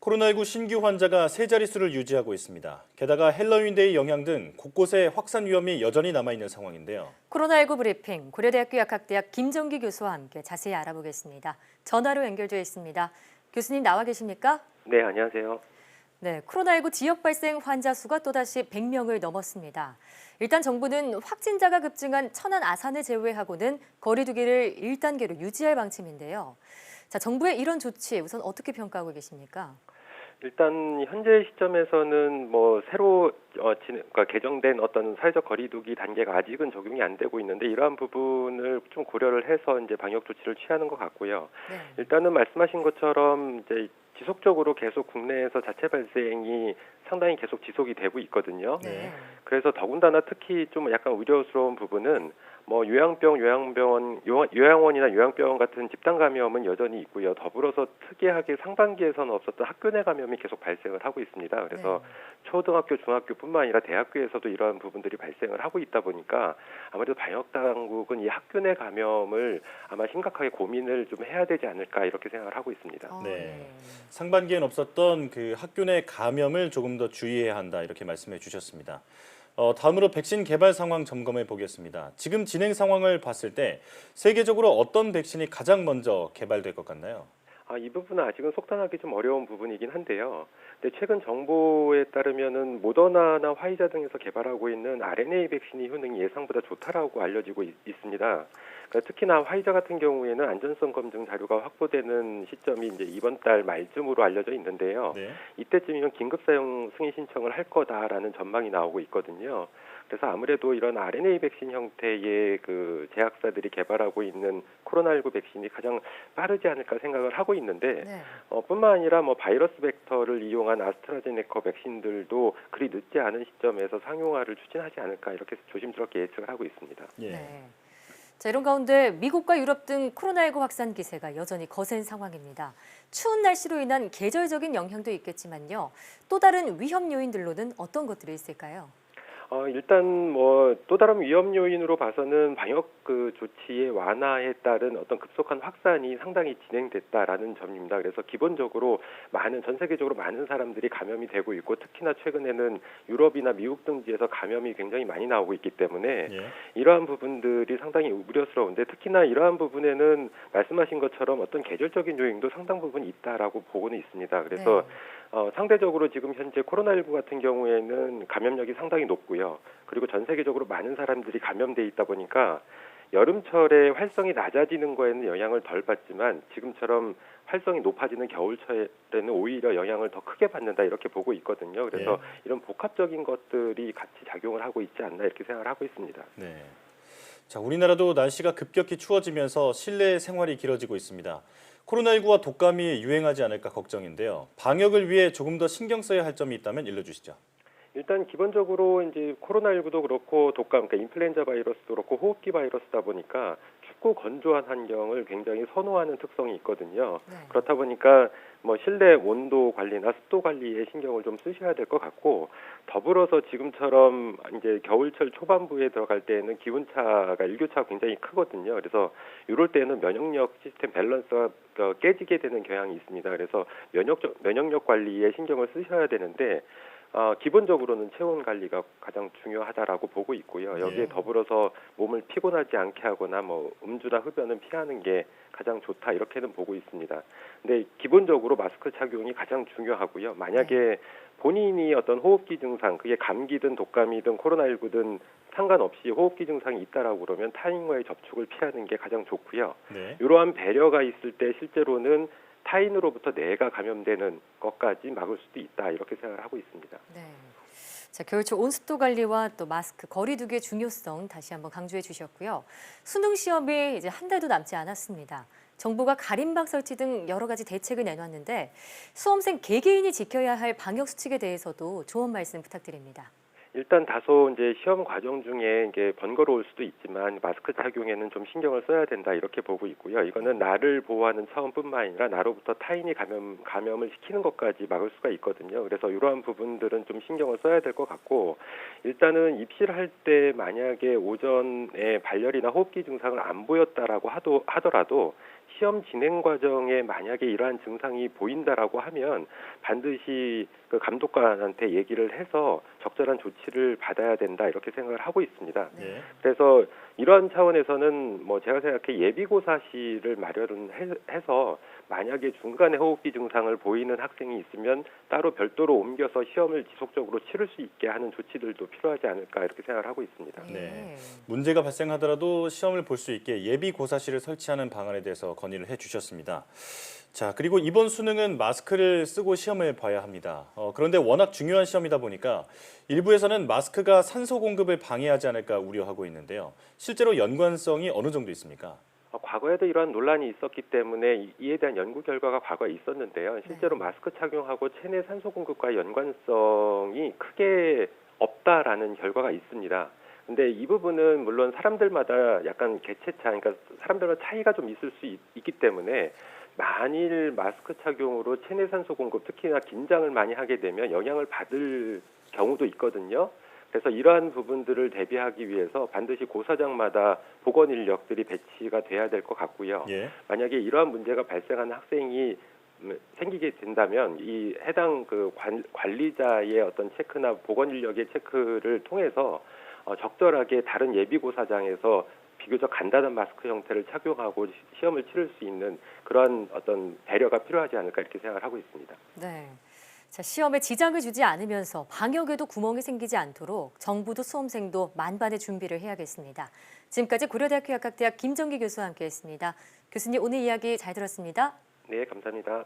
코로나19 신규 환자가 세 자릿수를 유지하고 있습니다. 게다가 헬로윈데이 영향 등 곳곳에 확산 위험이 여전히 남아있는 상황인데요. 코로나19 브리핑 고려대학교 약학대학 김정기 교수와 함께 자세히 알아보겠습니다. 전화로 연결되어 있습니다. 교수님 나와 계십니까? 네, 안녕하세요. 네, 코로나19 지역 발생 환자 수가 또다시 100명을 넘었습니다. 일단 정부는 확진자가 급증한 천안 아산을 제외하고는 거리 두기를 1단계로 유지할 방침인데요. 자, 정부의 이런 조치 우선 어떻게 평가하고 계십니까? 일단 현재 시점에서는 새로 그러니까 개정된 어떤 사회적 거리두기 단계가 아직은 적용이 안 되고 있는데 이러한 부분을 좀 고려를 해서 이제 방역 조치를 취하는 것 같고요. 네. 일단은 말씀하신 것처럼 이제 지속적으로 계속 국내에서 자체 발생이 상당히 계속 지속이 되고 있거든요. 네. 그래서 더군다나 특히 좀 약간 우려스러운 부분은 요양원이나 요양병원 같은 집단 감염은 여전히 있고요. 더불어서 특이하게 상반기에서는 없었던 학교 내 감염이 계속 발생을 하고 있습니다. 그래서 초등학교, 중학교뿐만 아니라 대학교에서도 이러한 부분들이 발생을 하고 있다 보니까 아무래도 방역 당국은 이 학교 내 감염을 아마 심각하게 고민을 좀 해야 되지 않을까 이렇게 생각을 하고 있습니다. 네. 상반기엔 없었던 그 학교 내 감염을 조금 더 주의해야 한다 이렇게 말씀해 주셨습니다. 다음으로 백신 개발 상황 점검해 보겠습니다. 지금 진행 상황을 봤을 때 세계적으로 어떤 백신이 가장 먼저 개발될 것 같나요? 이 부분은 아직은 속단하기 좀 어려운 부분이긴 한데요. 근데 최근 정보에 따르면은 모더나나 화이자 등에서 개발하고 있는 RNA 백신이 효능이 예상보다 좋다라고 알려지고 있습니다. 그러니까 특히나 화이자 같은 경우에는 안전성 검증 자료가 확보되는 시점이 이제 이번 달 말쯤으로 알려져 있는데요. 네. 이때쯤이면 긴급 사용 승인 신청을 할 거다라는 전망이 나오고 있거든요. 그래서 아무래도 이런 RNA 백신 형태의 그 제약사들이 개발하고 있는 코로나19 백신이 가장 빠르지 않을까 생각을 하고 있는데 뿐만 아니라 바이러스 벡터를 이용한 아스트라제네카 백신들도 그리 늦지 않은 시점에서 상용화를 추진하지 않을까 이렇게 조심스럽게 예측을 하고 있습니다. 예. 네. 자, 이런 가운데 미국과 유럽 등 코로나19 확산 기세가 여전히 거센 상황입니다. 추운 날씨로 인한 계절적인 영향도 있겠지만요. 또 다른 위험 요인들로는 어떤 것들이 있을까요? 일단 또 다른 위험 요인으로 봐서는 방역 그 조치의 완화에 따른 어떤 급속한 확산이 상당히 진행됐다라는 점입니다. 그래서 기본적으로 전 세계적으로 많은 사람들이 감염이 되고 있고 특히나 최근에는 유럽이나 미국 등지에서 감염이 굉장히 많이 나오고 있기 때문에 이러한 부분들이 상당히 우려스러운데 특히나 이러한 부분에는 말씀하신 것처럼 어떤 계절적인 요인도 상당 부분 있다라고 보고는 있습니다. 그래서 상대적으로 지금 현재 코로나19 같은 경우에는 감염력이 상당히 높고요. 그리고 전 세계적으로 많은 사람들이 감염돼 있다 보니까 여름철에 활성이 낮아지는 거에는 영향을 덜 받지만 지금처럼 활성이 높아지는 겨울철에는 오히려 영향을 더 크게 받는다 이렇게 보고 있거든요. 그래서 이런 복합적인 것들이 같이 작용을 하고 있지 않나 이렇게 생각을 하고 있습니다. 네. 자, 우리나라도 날씨가 급격히 추워지면서 실내 생활이 길어지고 있습니다. 코로나19와 독감이 유행하지 않을까 걱정인데요. 방역을 위해 조금 더 신경 써야 할 점이 있다면 일러주시죠. 일단 기본적으로 이제 코로나19도 그렇고 독감, 그러니까 인플루엔자 바이러스도 그렇고 호흡기 바이러스다 보니까 춥고 건조한 환경을 굉장히 선호하는 특성이 있거든요. 그렇다 보니까 실내 온도 관리나 습도 관리에 신경을 좀 쓰셔야 될 것 같고 더불어서 지금처럼 이제 겨울철 초반부에 들어갈 때에는 기온차가 일교차가 굉장히 크거든요. 그래서 이럴 때는 면역력 시스템 밸런스가 깨지게 되는 경향이 있습니다. 그래서 면역력 관리에 신경을 쓰셔야 되는데 기본적으로는 체온 관리가 가장 중요하다라고 보고 있고요. 여기에 더불어서 몸을 피곤하지 않게 하거나 음주나 흡연은 피하는 게 가장 좋다 이렇게는 보고 있습니다. 근데 기본적으로 마스크 착용이 가장 중요하고요. 만약에 본인이 어떤 호흡기 증상, 그게 감기든 독감이든 코로나19든 상관없이 호흡기 증상이 있다라고 그러면 타인과의 접촉을 피하는 게 가장 좋고요. 이러한 배려가 있을 때 실제로는 타인으로부터 내가 감염되는 것까지 막을 수도 있다 이렇게 생각을 하고 있습니다. 네. 자, 겨울철 온습도 관리와 또 마스크 거리 두기의 중요성 다시 한번 강조해 주셨고요. 수능 시험이 이제 한 달도 남지 않았습니다. 정부가 가림막 설치 등 여러 가지 대책을 내놨는데 수험생 개개인이 지켜야 할 방역 수칙에 대해서도 조언 말씀 부탁드립니다. 일단 다소 이제 시험 과정 중에 이게 번거로울 수도 있지만 마스크 착용에는 좀 신경을 써야 된다 이렇게 보고 있고요. 이거는 나를 보호하는 차원뿐만 아니라 나로부터 타인이 감염을 시키는 것까지 막을 수가 있거든요. 그래서 이러한 부분들은 좀 신경을 써야 될 것 같고 일단은 입시를 할 때 만약에 오전에 발열이나 호흡기 증상을 안 보였다라고 하더라도 시험 진행 과정에 만약에 이러한 증상이 보인다라고 하면 반드시 그 감독관한테 얘기를 해서 적절한 조치를 받아야 된다 이렇게 생각을 하고 있습니다. 네. 그래서 이러한 차원에서는 뭐 제가 생각해 예비고사실을 마련을 해서 만약에 중간에 호흡기 증상을 보이는 학생이 있으면 따로 별도로 옮겨서 시험을 지속적으로 치를 수 있게 하는 조치들도 필요하지 않을까 이렇게 생각을 하고 있습니다. 네. 문제가 발생하더라도 시험을 볼 수 있게 예비고사실을 설치하는 방안에 대해서 건의를 해주셨습니다. 자, 그리고 이번 수능은 마스크를 쓰고 시험을 봐야 합니다. 그런데 워낙 중요한 시험이다 보니까 일부에서는 마스크가 산소 공급을 방해하지 않을까 우려하고 있는데요. 실제로 연관성이 어느 정도 있습니까? 과거에도 이러한 논란이 있었기 때문에 이에 대한 연구 결과가 과거에 있었는데요. 실제로 마스크 착용하고 체내 산소 공급과 연관성이 크게 없다라는 결과가 있습니다. 근데 이 부분은 물론 사람들마다 약간 개체차, 그러니까 사람들마다 차이가 좀 있을 수 있기 때문에 만일 마스크 착용으로 체내 산소 공급, 특히나 긴장을 많이 하게 되면 영향을 받을 경우도 있거든요. 그래서 이러한 부분들을 대비하기 위해서 반드시 고사장마다 보건 인력들이 배치가 돼야 될 것 같고요. 예. 만약에 이러한 문제가 발생하는 학생이 생기게 된다면 이 해당 그 관리자의 어떤 체크나 보건 인력의 체크를 통해서 적절하게 다른 예비고사장에서 비교적 간단한 마스크 형태를 착용하고 시험을 치를 수 있는 그런 어떤 배려가 필요하지 않을까 이렇게 생각을 하고 있습니다. 네. 자, 시험에 지장을 주지 않으면서 방역에도 구멍이 생기지 않도록 정부도 수험생도 만반의 준비를 해야겠습니다. 지금까지 고려대학교 약학대학 김정기 교수와 함께했습니다. 교수님 오늘 이야기 잘 들었습니다. 네, 감사합니다.